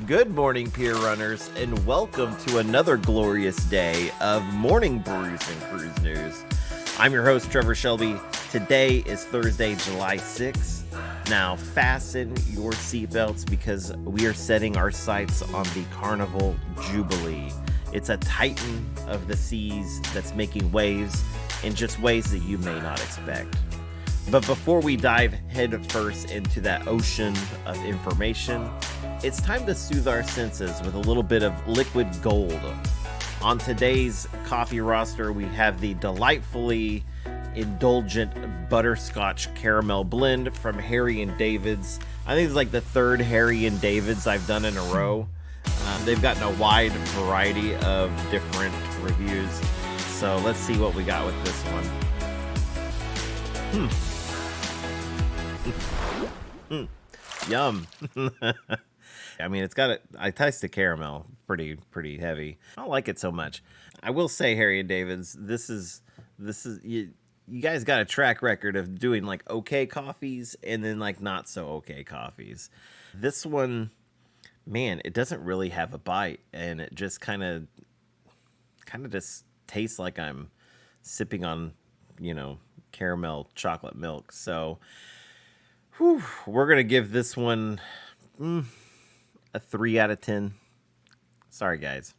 Good morning, peer runners, and welcome to another glorious day of morning Brews and Cruise news. I'm your host, Trevor Shelby. Today is Thursday, July 6th. Now, fasten your seatbelts because we are setting our sights on the Carnival Jubilee. It's a titan of the seas that's making waves in just ways that you may not expect. But before we dive headfirst into that ocean of information, it's time to soothe our senses with a little bit of liquid gold. On today's coffee roster, we have the delightfully indulgent butterscotch caramel blend from Harry and David's. I think it's like the third Harry and David's I've done in a row. They've gotten a wide variety of different reviews. So let's see what we got with this one. Yum. I mean, I taste the caramel pretty heavy. I don't like it so much. I will say, Harry and David's, this is you guys got a track record of doing like okay coffees and then like not so okay coffees. This one, man, it doesn't really have a bite, and it just kind of just tastes like I'm sipping on, caramel chocolate milk. So we're going to give this one a 3 out of 10. Sorry, guys.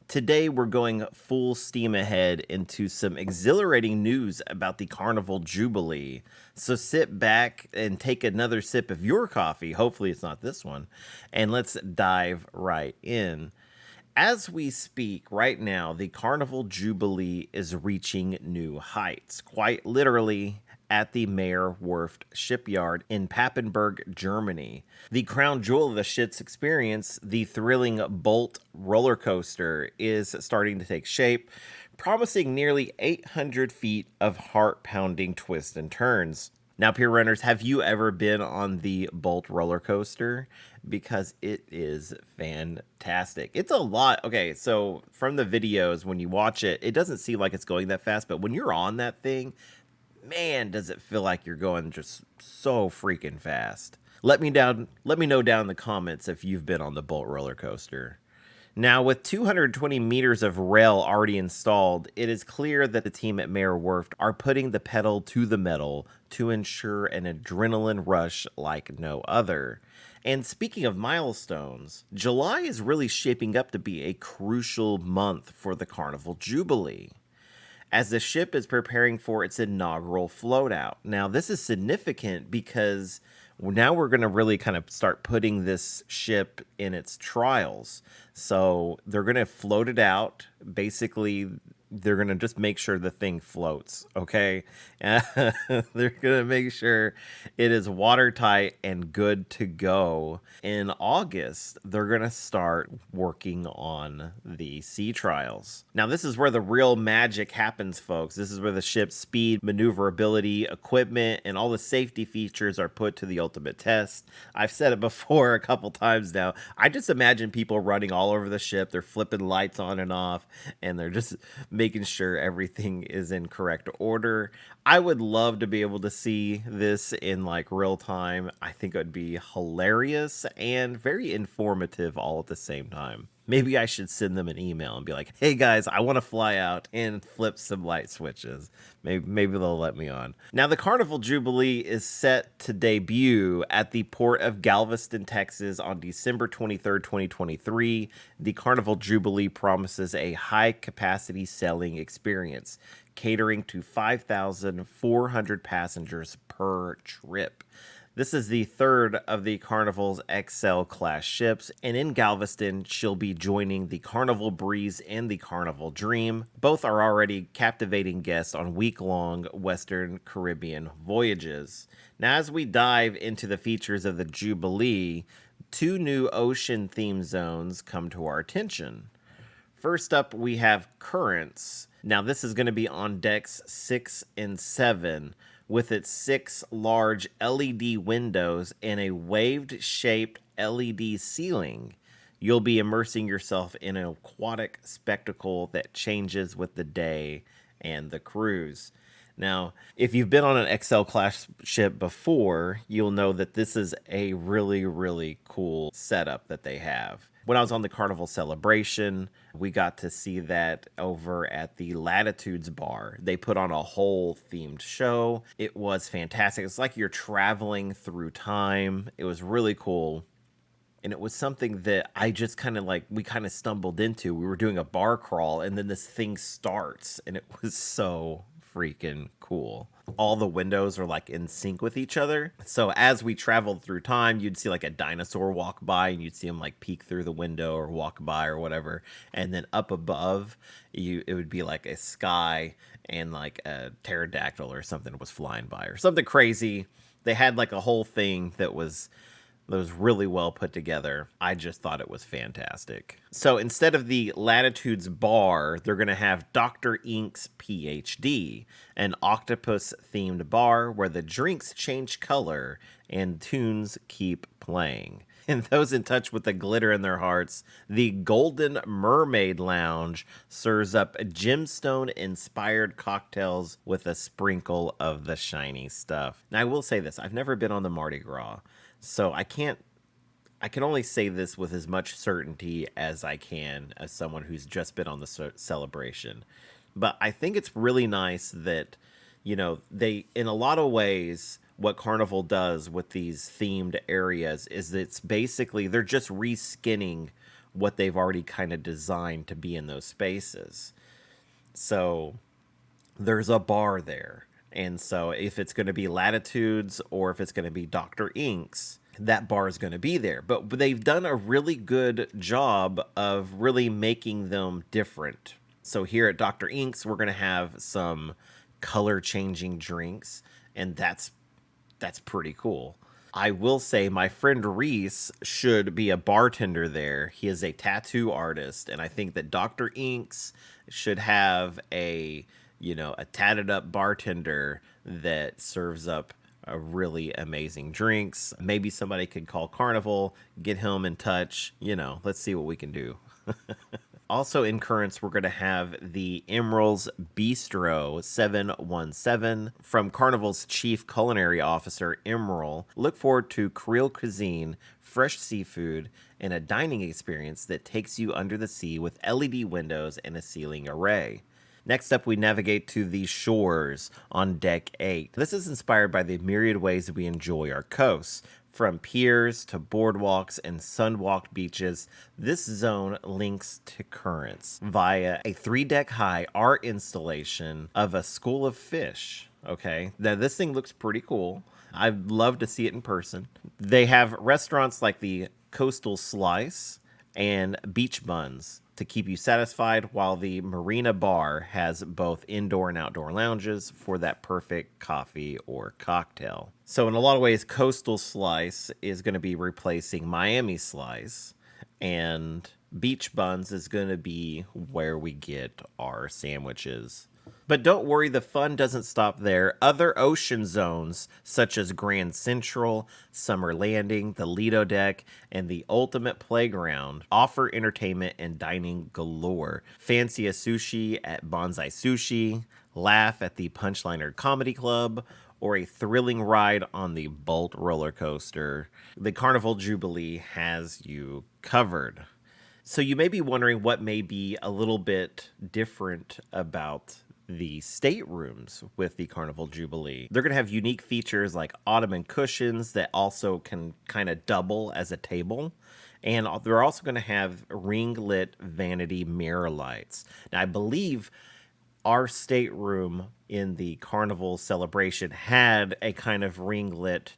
Today, we're going full steam ahead into some exhilarating news about the Carnival Jubilee. So sit back and take another sip of your coffee. Hopefully it's not this one. And let's dive right in. As we speak right now, the Carnival Jubilee is reaching new heights. Quite literally, at the Meyer Werft shipyard in Papenburg, Germany. The crown jewel of the ship's experience, the thrilling Bolt roller coaster, is starting to take shape, promising nearly 800 feet of heart-pounding twists and turns. Now, peer runners, have you ever been on the Bolt roller coaster? Because it is fantastic. It's a lot. Okay, so from the videos, when you watch it, it doesn't seem like it's going that fast, but when you're on that thing, man, does it feel like you're going just so freaking fast. Let me know down in the comments if you've been on the Bolt roller coaster. Now, with 220 meters of rail already installed, it is clear that the team at Meyer Werft are putting the pedal to the metal to ensure an adrenaline rush like no other. And speaking of milestones, July is really shaping up to be a crucial month for the Carnival Jubilee, as the ship is preparing for its inaugural float out. Now, this is significant because now we're going to really kind of start putting this ship in its trials. So they're going to float it out. Basically, they're going to just make sure the thing floats, okay? They're going to make sure it is watertight and good to go. In August, they're going to start working on the sea trials. Now, this is where the real magic happens, folks. This is where the ship's speed, maneuverability, equipment, and all the safety features are put to the ultimate test. I've said it before a couple times now. I just imagine people running all over the ship. They're flipping lights on and off, and they're just making sure everything is in correct order. I would love to be able to see this in like real time. I think it would be hilarious and very informative all at the same time. Maybe I should send them an email and be like, hey guys, I want to fly out and flip some light switches. Maybe they'll let me on. Now, the Carnival Jubilee is set to debut at the Port of Galveston, Texas on December 23rd, 2023. The Carnival Jubilee promises a high-capacity sailing experience, catering to 5,400 passengers per trip. This is the third of the Carnival's XL class ships, and in Galveston, she'll be joining the Carnival Breeze and the Carnival Dream. Both are already captivating guests on week-long Western Caribbean voyages. Now, as we dive into the features of the Jubilee, 2 new ocean theme zones come to our attention. First up, we have Currents. Now, this is going to be on decks 6 and 7. With its 6 large LED windows and a waved-shaped LED ceiling. You'll be immersing yourself in an aquatic spectacle that changes with the day and the cruise. Now, if you've been on an XL class ship before, you'll know that this is a really, really cool setup that they have. When I was on the Carnival Celebration, we got to see that over at the Latitudes Bar. They put on a whole themed show. It was fantastic. It's like you're traveling through time. It was really cool. And it was something that I just kind of like, we kind of stumbled into. We were doing a bar crawl, and then this thing starts, and it was so freaking cool. All the windows are like in sync with each other. So as we traveled through time, you'd see like a dinosaur walk by, and you'd see him like peek through the window or walk by or whatever. And then up above, it would be like a sky, and like a pterodactyl or something was flying by or something crazy. They had like a whole thing that was really well put together. I just thought it was fantastic. So instead of the Latitudes bar, they're going to have Dr.Ink's Ph.D, an octopus-themed bar where the drinks change color and tunes keep playing. And those in touch with the glitter in their hearts, the Golden Mermaid Lounge serves up gemstone-inspired cocktails with a sprinkle of the shiny stuff. Now, I will say this. I've never been on the Mardi Gras, so I can only say this with as much certainty as I can as someone who's just been on the celebration. But I think it's really nice that, they, in a lot of ways, what Carnival does with these themed areas is it's basically, they're just reskinning what they've already kind of designed to be in those spaces. So there's a bar there. And so if it's going to be Latitudes or if it's going to be Dr. Ink's, that bar is going to be there. But they've done a really good job of really making them different. So here at Dr. Ink's, we're going to have some color changing drinks, and that's pretty cool. I will say my friend Reese should be a bartender there. He is a tattoo artist, and I think that Dr. Ink's should have a tatted up bartender that serves up a really amazing drinks. Maybe somebody could call Carnival, get him in touch. Let's see what we can do. Also in currents, we're going to have the Emeril's Bistro 717 from Carnival's Chief Culinary Officer, Emeril. Look forward to Creole cuisine, fresh seafood, and a dining experience that takes you under the sea with LED windows and a ceiling array. Next up, we navigate to the shores on Deck 8. This is inspired by the myriad ways that we enjoy our coasts. From piers to boardwalks and sun-walked beaches, this zone links to currents via a 3-deck high art installation of a school of fish. Okay, now this thing looks pretty cool. I'd love to see it in person. They have restaurants like the Coastal Slice and Beach Buns to keep you satisfied, while the Marina Bar has both indoor and outdoor lounges for that perfect coffee or cocktail. So in a lot of ways, Coastal Slice is going to be replacing Miami Slice, and Beach Buns is going to be where we get our sandwiches. But don't worry, the fun doesn't stop there. Other ocean zones, such as Grand Central, Summer Landing, the Lido Deck, and the Ultimate Playground, offer entertainment and dining galore. Fancy a sushi at Bonsai Sushi, laugh at the Punchliner Comedy Club, or a thrilling ride on the Bolt roller coaster. The Carnival Jubilee has you covered. So you may be wondering what may be a little bit different about the staterooms with the Carnival Jubilee. They're going to have unique features like ottoman cushions that also can kind of double as a table. And they're also going to have ring-lit vanity mirror lights. Now, I believe our stateroom in the Carnival celebration had a kind of ring-lit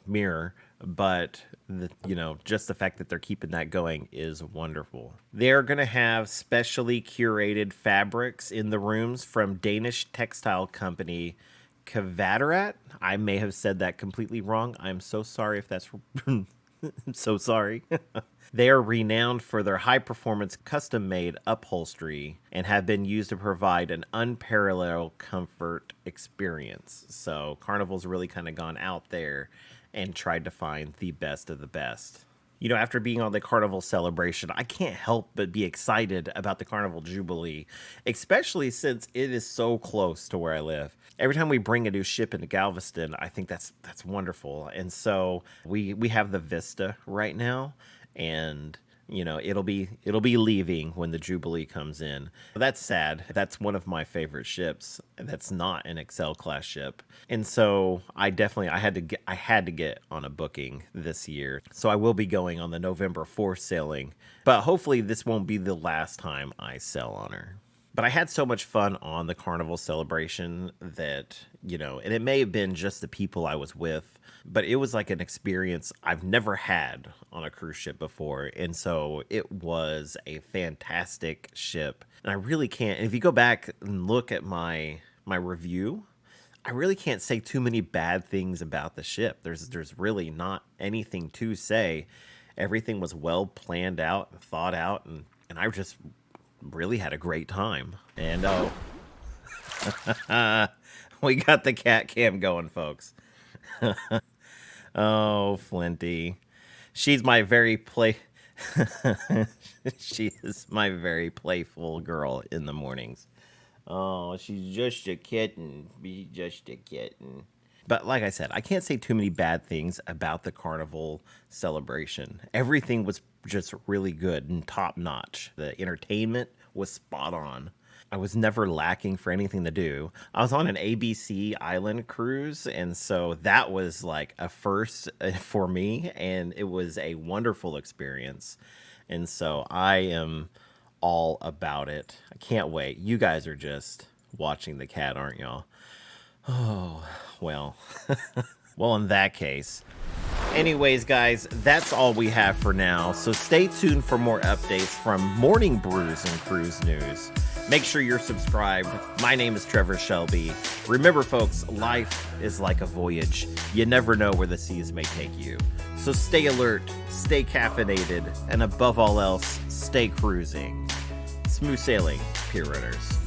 mirror, but just the fact that they're keeping that going is wonderful. They're going to have specially curated fabrics in the rooms from Danish textile company Kvadrat. I may have said that completely wrong. I'm so sorry if that's I'm so sorry. They are renowned for their high-performance custom-made upholstery and have been used to provide an unparalleled comfort experience. So Carnival's really kind of gone out there and tried to find the best of the best. You know, after being on the Carnival celebration, I can't help but be excited about the Carnival Jubilee, especially since it is so close to where I live. Every time we bring a new ship into Galveston, I think that's wonderful. And so we have the Vista right now, and you know, it'll be leaving when the Jubilee comes in. That's sad. That's one of my favorite ships. That's not an Excel class ship. And so I had to get on a booking this year. So I will be going on the November 4th sailing. But hopefully this won't be the last time I sail on her. But I had so much fun on the Carnival celebration that, you know, and it may have been just the people I was with, but it was like an experience I've never had on a cruise ship before. And so it was a fantastic ship. And I really can't, and if you go back and look at my review, I really can't say too many bad things about the ship. There's really not anything to say. Everything was well planned out and thought out, and I just really had a great time. And we got the cat cam going, folks. Oh, Flinty. She's my very she is my very playful girl in the mornings. Oh, she's just a kitten. She's just a kitten. But like I said, I can't say too many bad things about the Carnival celebration. Everything was just really good and top notch. The entertainment was spot on. I was never lacking for anything to do. I was on an ABC island cruise, and so that was like a first for me, and it was a wonderful experience. And so I am all about it. I can't wait. You guys are just watching the cat, aren't y'all? Oh, well. Well, in that case. Anyways, guys, that's all we have for now. So stay tuned for more updates from Morning Brews and Cruise News. Make sure you're subscribed. My name is Trevor Shelby. Remember, folks, life is like a voyage. You never know where the seas may take you. So stay alert, stay caffeinated, and above all else, stay cruising. Smooth sailing, Pier Runners.